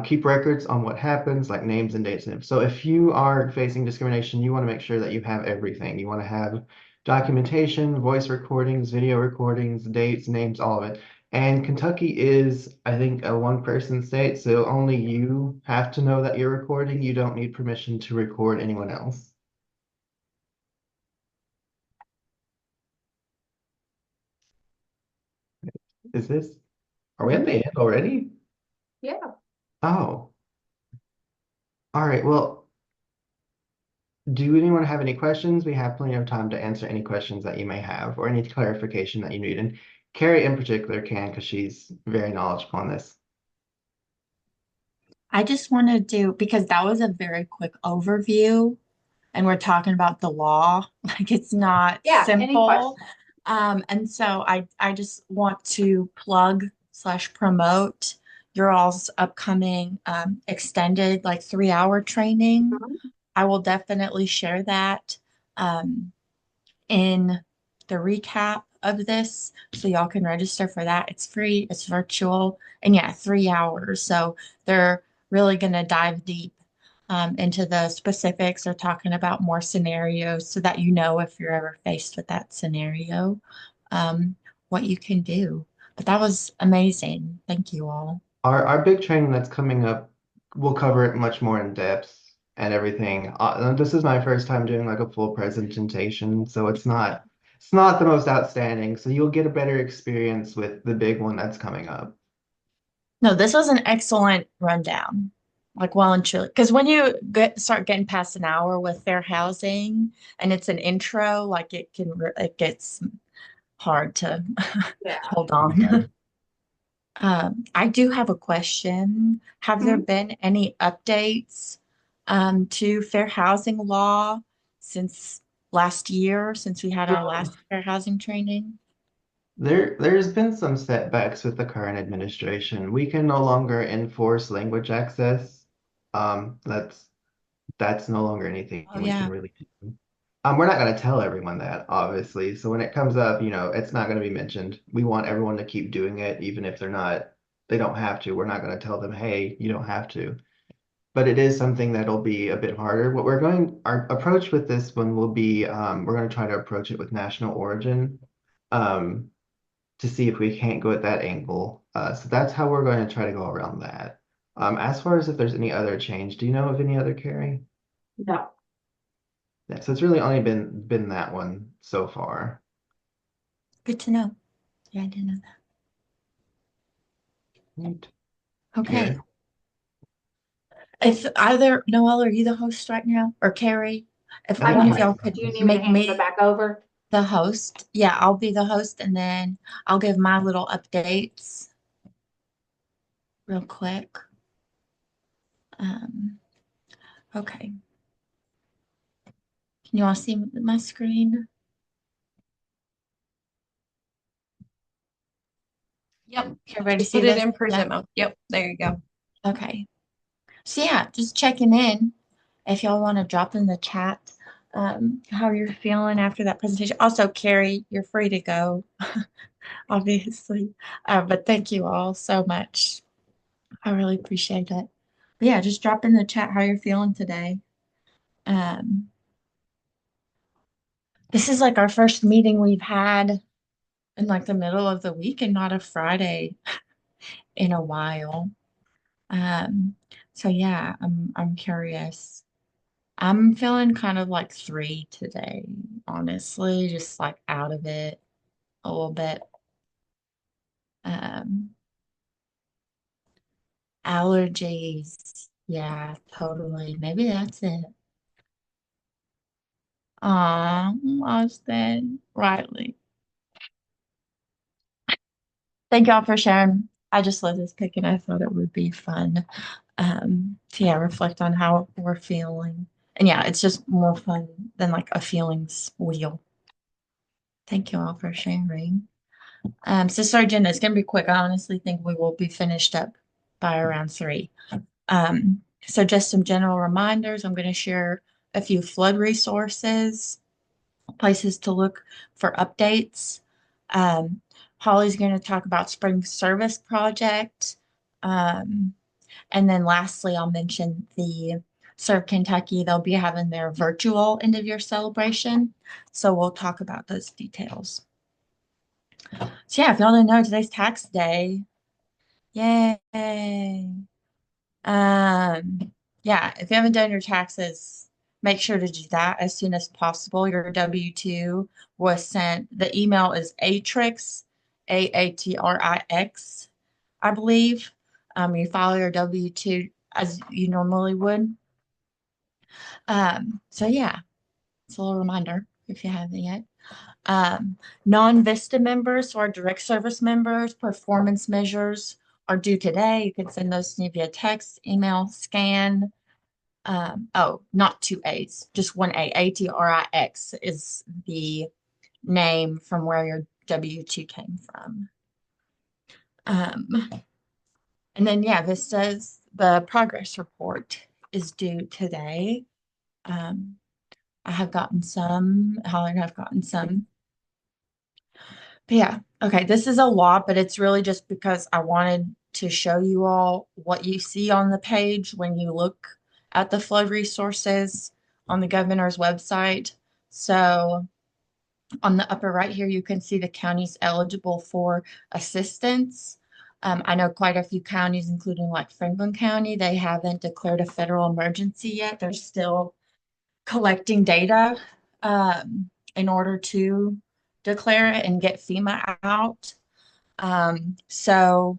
Keep records on what happens, like names and dates. So if you are facing discrimination, you want to make sure that you have everything. You want to have documentation, voice recordings, video recordings, dates, names, all of it. And Kentucky is, I think, a one-person state, so only you have to know that you're recording. You don't need permission to record anyone else. Is this, are we at the end already? Yeah. Oh, all right. Well, do anyone have any questions? We have plenty of time to answer any questions that you may have or any clarification that you need. And Carrie in particular can, because she's very knowledgeable on this. I just want to do, because that was a very quick overview, and we're talking about the law, like it's not Yeah, any simple. questions? And so I just want to plug slash promote your all's upcoming extended like 3-hour training. I will definitely share that in the recap of this so y'all can register for that. It's free, it's virtual, and yeah, 3 hours. So they're really going to dive deep into the specifics. They're talking about more scenarios so that you know if you're ever faced with that scenario, what you can do. But that was amazing. Thank you all. Our big training that's coming up will cover it much more in depth and everything. This is my first time doing like a full presentation, so it's not the most outstanding. So you'll get a better experience with the big one that's coming up. No, this was an excellent rundown. Like well and truly, because when you start getting past an hour with fair housing and it's an intro, like it gets hard to Yeah. hold on. I do have a question. Have there been any updates to fair housing law since last year, since we had our last fair housing training? There's been some setbacks with the current administration. We can no longer enforce language access. That's no longer anything Oh we can yeah. really do. We're not going to tell everyone that, obviously. So when it comes up, it's not going to be mentioned. We want everyone to keep doing it, even if they don't have to. We're not going to tell them, hey, you don't have to. But it is something that'll be a bit harder. Our approach with this one will be, we're going to try to approach it with national origin, um, to see if we can't go at that angle. So that's how we're going to try to go around that. As far as if there's any other change, do you know of any other, Carrie? No. Yeah, so it's really only been that one so far. Good to know. Yeah, I didn't know Neat. that. Okay. Carrie? If either Noelle, are you the host right now? Or Carrie? If I one can of y'all make could Do you need me to make hand it me back over? the host. Yeah, I'll be the host and then I'll give my little updates real quick. Um, okay. Can you all see my screen? Yep. Everybody Just see put it this? in Yeah. present mode. Yep. There you go. Okay. So yeah, just checking in. If y'all want to drop in the chat how you're feeling after that presentation. Also, Carrie, you're free to go, obviously. But thank you all so much. I really appreciate it. But yeah, just drop in the chat how you're feeling today. Um, this is like our first meeting we've had in like the middle of the week and not a Friday in a while. Um, so yeah, I'm curious. I'm feeling kind of like three today, honestly, just like out of it a little bit. Um, allergies. Yeah, totally. Maybe that's it. Austin, Riley. Thank y'all for sharing. I just love this pick and I thought it would be fun to reflect on how we're feeling. And yeah, it's just more fun than like a feelings wheel. Thank you all for sharing. So Sergeant, it's gonna be quick. I honestly think we will be finished up by around 3. So just some general reminders. I'm gonna share a few flood resources, places to look for updates. Holly's going to talk about Spring Service Project. And then lastly, I'll mention the Serve Kentucky. They'll be having their virtual end of year celebration. So we'll talk about those details. So yeah, if y'all didn't know, today's tax day. Yay. Yeah, if you haven't done your taxes, make sure to do that as soon as possible. Your W-2 was sent. The email is Atrix, Aatrix, I believe. You file your W-2 as you normally would. So yeah, it's a little reminder if you haven't yet. Non-VISTA members, so our direct service members, performance measures are due today. You can send those to me via text, email, scan. Oh, not 2 A's, just 1 A. Atrix is the name from where your W-2 came from. And then, yeah, this says the progress report is due today. I have gotten some, Holly and I have gotten some. But yeah, okay, this is a lot, but it's really just because I wanted to show you all what you see on the page when you look at the flood resources on the governor's website. So on the upper right here, you can see the counties eligible for assistance. I know quite a few counties, including like Franklin County, they haven't declared a federal emergency yet. They're still collecting data in order to declare it and get FEMA out. So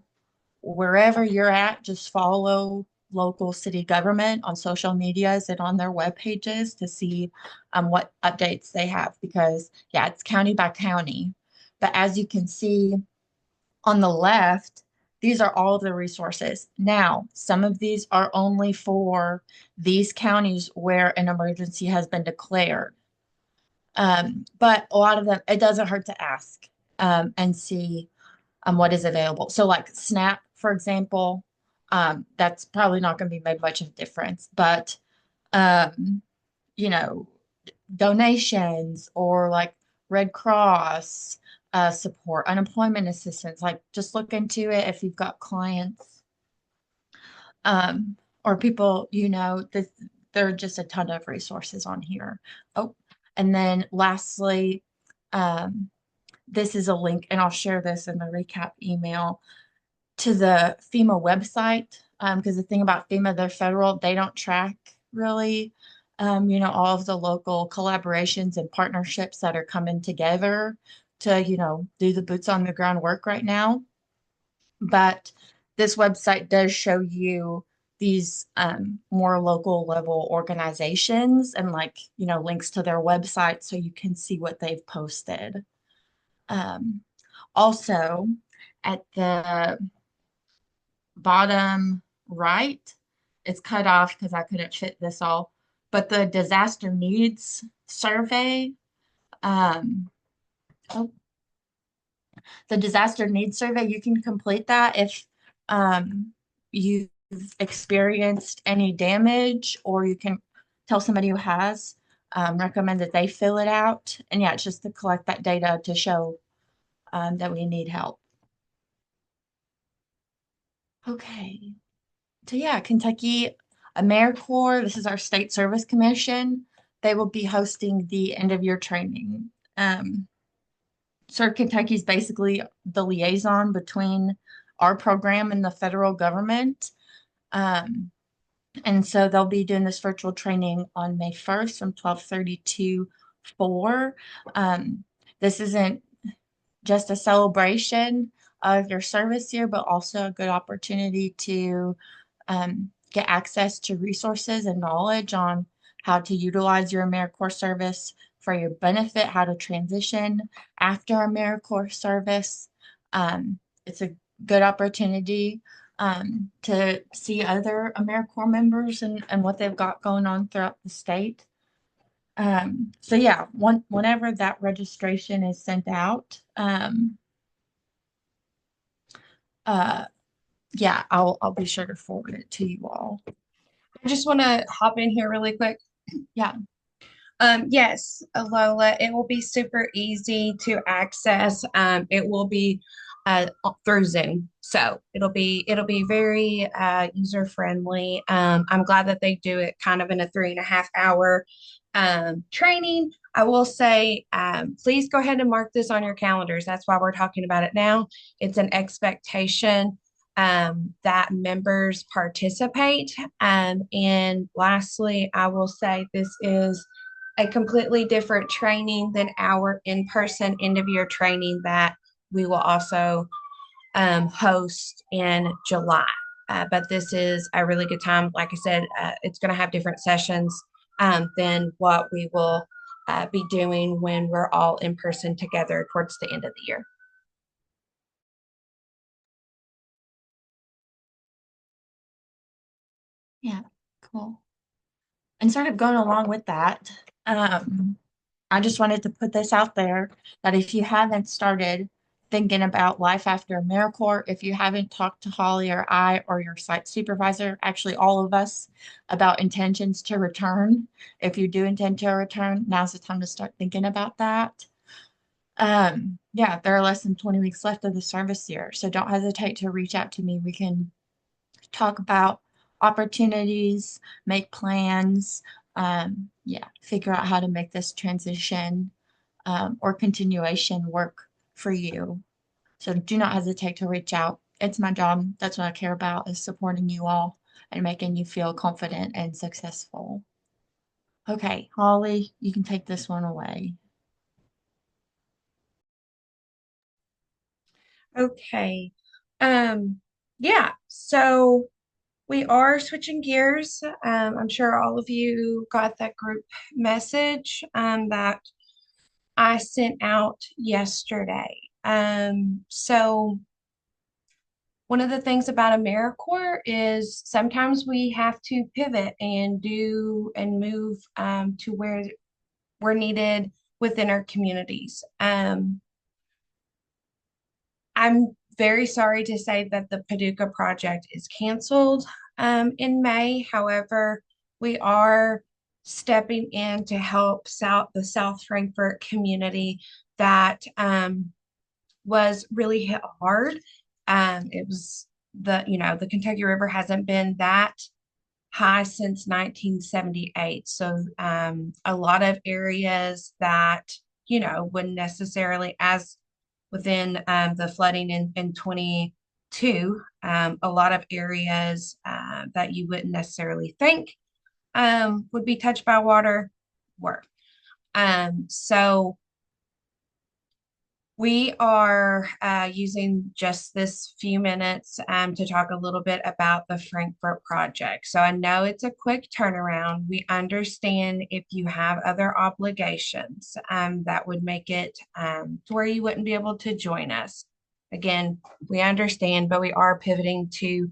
wherever you're at, just follow local city government on social medias and on their web pages to see what updates they have, because yeah, it's county by county. But as you can see on the left, these are all the resources. Now, some of these are only for these counties where an emergency has been declared. But a lot of them, it doesn't hurt to ask and see what is available. So like SNAP, for example, that's probably not going to be made much of a difference, but you know, donations or like Red Cross support, unemployment assistance, like just look into it if you've got clients or people, there are just a ton of resources on here. Oh, and then lastly, this is a link, and I'll share this in the recap email to the FEMA website. Because the thing about FEMA, they're federal, they don't track really, all of the local collaborations and partnerships that are coming together to, do the boots on the ground work right now. But this website does show you these more local level organizations and links to their website so you can see what they've posted. Also, at the bottom right, it's cut off because I couldn't fit this all, but the disaster needs survey, the disaster needs survey, you can complete that if you've experienced any damage, or you can tell somebody who has, recommend that they fill it out. And yeah, it's just to collect that data to show that we need help. Okay. So yeah, Kentucky AmeriCorps, this is our State Service Commission. They will be hosting the end of year training. Serve Kentucky is basically the liaison between our program and the federal government. And so they'll be doing this virtual training on May 1st from 12:30 to 4. This isn't just a celebration of your service year, but also a good opportunity to get access to resources and knowledge on how to utilize your AmeriCorps service for your benefit, how to transition after AmeriCorps service. It's a good opportunity to see other AmeriCorps members and what they've got going on throughout the state. So yeah, whenever that registration is sent out, yeah, I'll be sure to forward it to you all. I just want to hop in here really quick. Yeah. Yes, Lola, it will be super easy to access. It will be through Zoom. So it'll be very user friendly. I'm glad that they do it kind of in a 3.5 hour training. I will say, please go ahead and mark this on your calendars. That's why we're talking about it now. It's an expectation that members participate. And lastly, I will say this is a completely different training than our in-person end-of-year training that we will also host in July. But this is a really good time. Like I said, it's going to have different sessions than what we will be doing when we're all in person together towards the end of the year. Yeah, cool. And sort of going along with that, I just wanted to put this out there that if you haven't started thinking about life after AmeriCorps, if you haven't talked to Holly or I or your site supervisor, actually all of us, about intentions to return, if you do intend to return, now's the time to start thinking about that. Yeah, there are less than 20 weeks left of the service year, so don't hesitate to reach out to me. We can talk about opportunities, make plans, yeah, figure out how to make this transition or continuation work for you. So do not hesitate to reach out. It's my job. That's what I care about, is supporting you all and making you feel confident and successful. Okay, Holly, you can take this one away. Okay. Yeah, so we are switching gears. I'm sure all of you got that group message that I sent out yesterday. So one of the things about AmeriCorps is sometimes we have to pivot and do and move to where we're needed within our communities. I'm very sorry to say that the Paducah project is canceled in May. However, we are stepping in to help the South Frankfort community that was really hit hard. It was the Kentucky River hasn't been that high since 1978. So a lot of areas that, wouldn't necessarily, as within the flooding in 22, a lot of areas that you wouldn't necessarily think would be touched by water were. So we are using just this few minutes to talk a little bit about the Frankfurt project. So I know it's a quick turnaround. We understand if you have other obligations that would make it to where you wouldn't be able to join us. Again, we understand, but we are pivoting to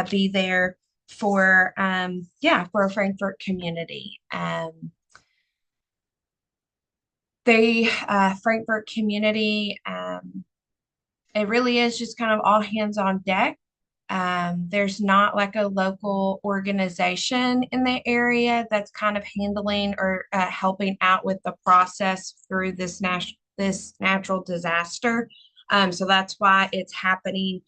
be there for a Frankfurt community. The Frankfurt community, it really is just kind of all hands on deck. There's not like a local organization in the area that's kind of handling or helping out with the process through this natural disaster. So that's why it's happening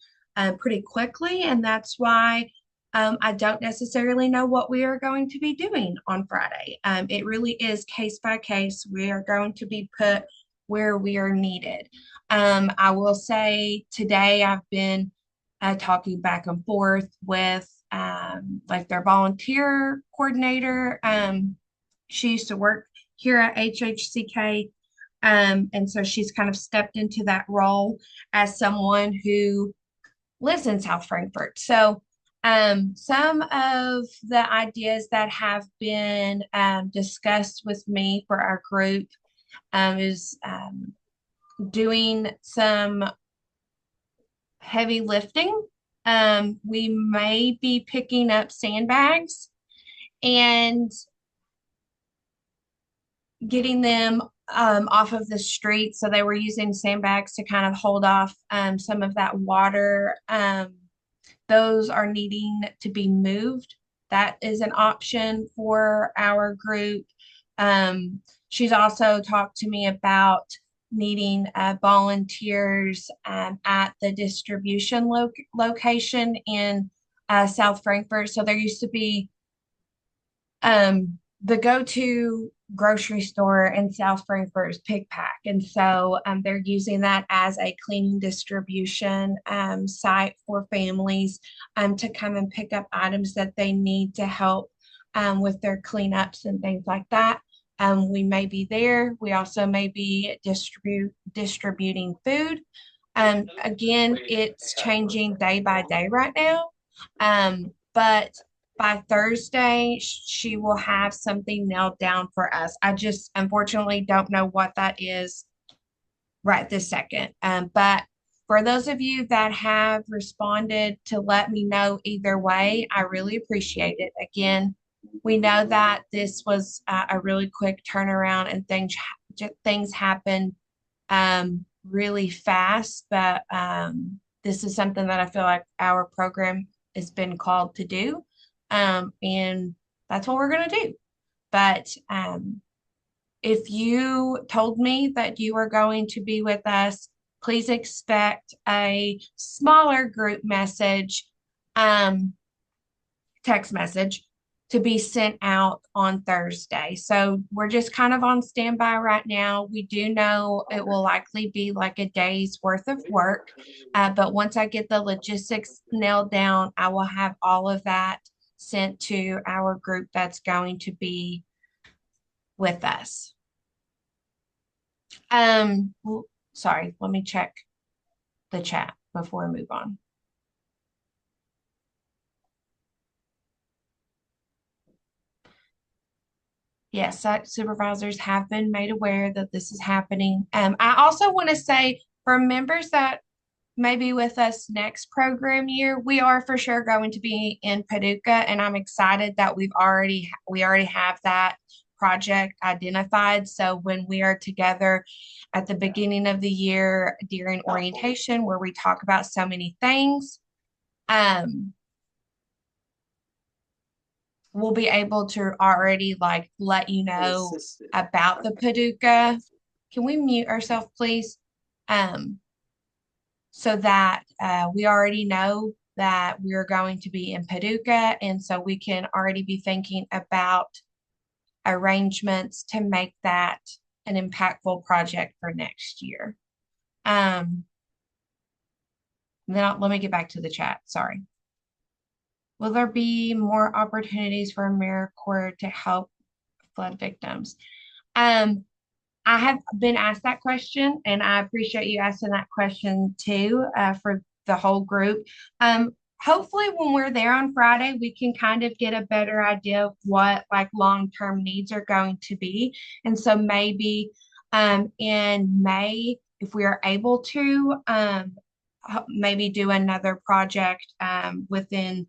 pretty quickly, and that's why I don't necessarily know what we are going to be doing on Friday. It really is case by case. We are going to be put where we are needed. I will say today I've been talking back and forth with like their volunteer coordinator. She used to work here at HHCK. And so she's kind of stepped into that role as someone who lives in South Frankfort. So some of the ideas that have been discussed with me for our group is doing some heavy lifting. We may be picking up sandbags and getting them off of the street. So they were using sandbags to kind of hold off some of that water. Those are needing to be moved. That is an option for our group. She's also talked to me about needing volunteers at the distribution location in South Frankfurt. So there used to be the go-to grocery store in South Frankfurt is Pick Pack. And so they're using that as a cleaning distribution site for families to come and pick up items that they need to help with their cleanups and things like that. We may be there. We also may be distributing food. Again, it's changing day by day right now. But by Thursday, she will have something nailed down for us. I just unfortunately don't know what that is right this second. But for those of you that have responded to let me know either way, I really appreciate it. Again, we know that this was a really quick turnaround and things happen really fast, but this is something that I feel like our program has been called to do. And that's what we're going to do. But if you told me that you were going to be with us, please expect a smaller group message, text message to be sent out on Thursday. So we're just kind of on standby right now. We do know it will likely be like a day's worth of work. But once I get the logistics nailed down, I will have all of that sent to our group that's going to be with us. Sorry, let me check the chat before we move on. Yes, site supervisors have been made aware that this is happening. I also want to say for members that may be with us next program year, we are for sure going to be in Paducah, and I'm excited that we already have that project identified. So when we are together at the beginning of the year during orientation, where we talk about so many things, we'll be able to already like let you know about the Paducah. Can we mute ourselves, please? So that we already know that we're going to be in Paducah, and so we can already be thinking about arrangements to make that an impactful project for next year. Then let me get back to the chat. Sorry. Will there be more opportunities for AmeriCorps to help flood victims? I have been asked that question, and I appreciate you asking that question too, for the whole group. Hopefully when we're there on Friday, we can kind of get a better idea of what like long-term needs are going to be. And so maybe in May, if we are able to, maybe do another project within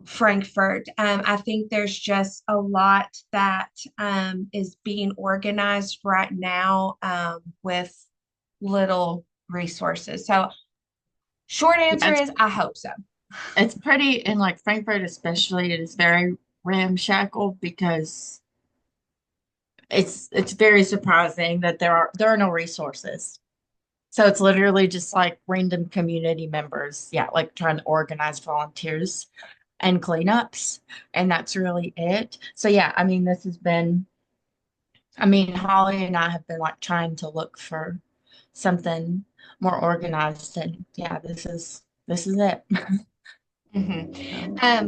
Frankfurt. I think there's just a lot that is being organized right now with little resources. So short answer is I hope so. It's pretty, in like Frankfurt especially, it is very ramshackle because it's very surprising that there are no resources. So it's literally just like random community members, yeah, like trying to organize volunteers and cleanups, and that's really it. So yeah, I mean, this has been, I mean, Holly and I have been like trying to look for something more organized, and yeah, this is it.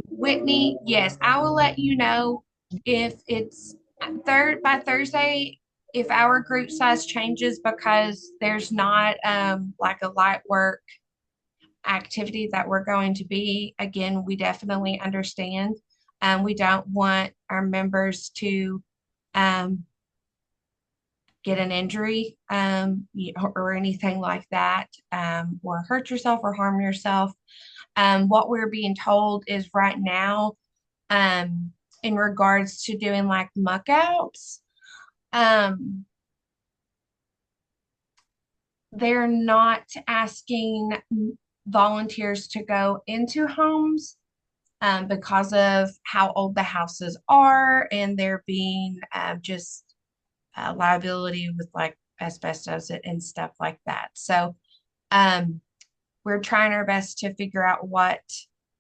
Whitney, yes, I will let you know if it's by Thursday, if our group size changes because there's not like a light work activity that we're going to be. Again, we definitely understand. We don't want our members to get an injury or anything like that, or hurt yourself or harm yourself. What we're being told is right now, in regards to doing like muck outs, they're not asking volunteers to go into homes because of how old the houses are, and there being just liability with like asbestos and stuff like that. So we're trying our best to figure out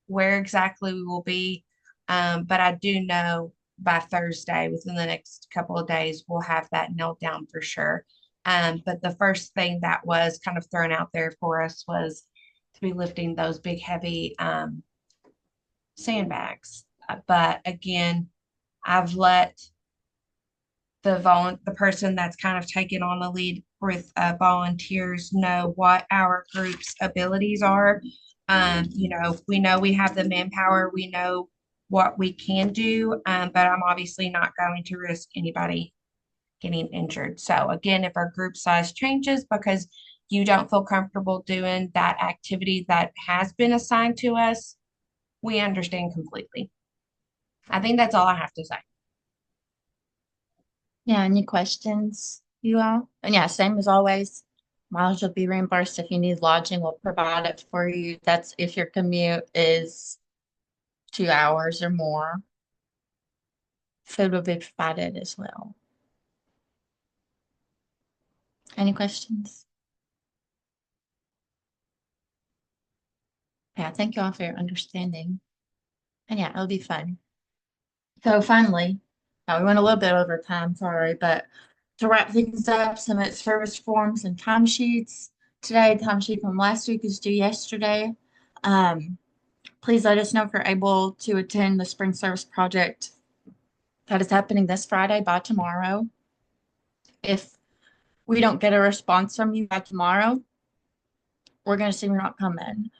where exactly we will be. But I do know by Thursday, within the next couple of days, we'll have that nailed down for sure. But the first thing that was kind of thrown out there for us was to be lifting those big, heavy sandbags. But again, I've let the person that's kind of taken on the lead with volunteers know what our group's abilities are. We know we have the manpower, we know what we can do, but I'm obviously not going to risk anybody getting injured. So again, if our group size changes because you don't feel comfortable doing that activity that has been assigned to us, we understand completely. I think that's all I have to say. Yeah, any questions, you all? And yeah, same as always. Mileage will be reimbursed. If you need lodging, we'll provide it for you. That's if your commute is 2 hours or more. Food will be provided as well. Any questions? Yeah, thank you all for your understanding. And yeah, it'll be fun. So finally, we went a little bit over time, sorry, but to wrap things up, submit service forms and timesheets. Today, timesheet from last week is due yesterday. Please let us know if you're able to attend the spring service project that is happening this Friday by tomorrow. If we don't get a response from you by tomorrow, we're going to assume you're not coming.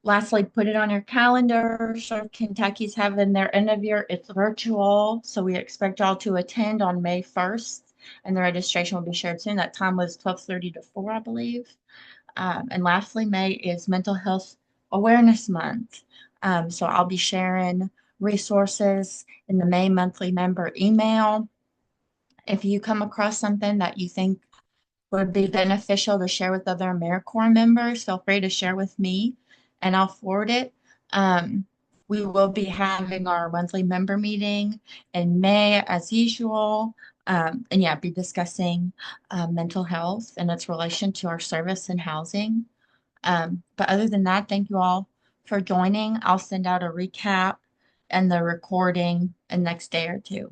Lastly, put it on your calendar. So Kentucky's having their end of year. It's virtual, so we expect y'all to attend on May 1st, and the registration will be shared soon. That time was 12:30 to 4, I believe. And lastly, May is Mental Health Awareness Month. So I'll be sharing resources in the May monthly member email. If you come across something that you think would be beneficial to share with other AmeriCorps members, feel free to share with me and I'll forward it. We will be having our monthly member meeting in May as usual. And yeah, be discussing mental health and its relation to our service and housing. But other than that, thank you all for joining. I'll send out a recap and the recording in the next day or two.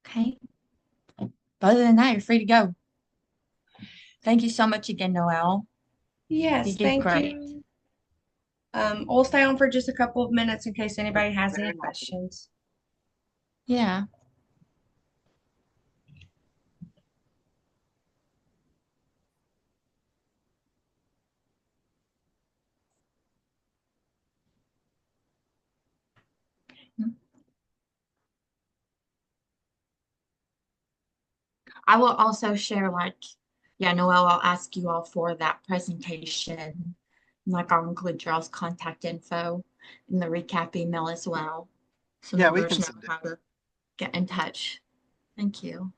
Okay. But other than that, you're free to go. Thank you so much again, Noelle. Yes, You did thank great. you. We'll stay on for just a couple of minutes in case anybody has any questions. Yeah. I will also share Noelle, I'll ask you all for that presentation. I'll include y'all's contact info in the recap email as well. So Yeah, we members can know send it. how to get in touch. Thank you.